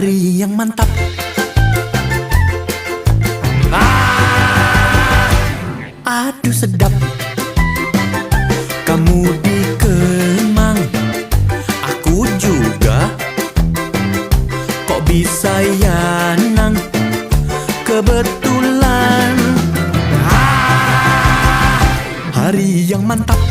Hari yang mantap. Aduh sedap. Kamu di Kemang, aku juga. Kok bisa ya nang, kebetulan. Hari yang mantap.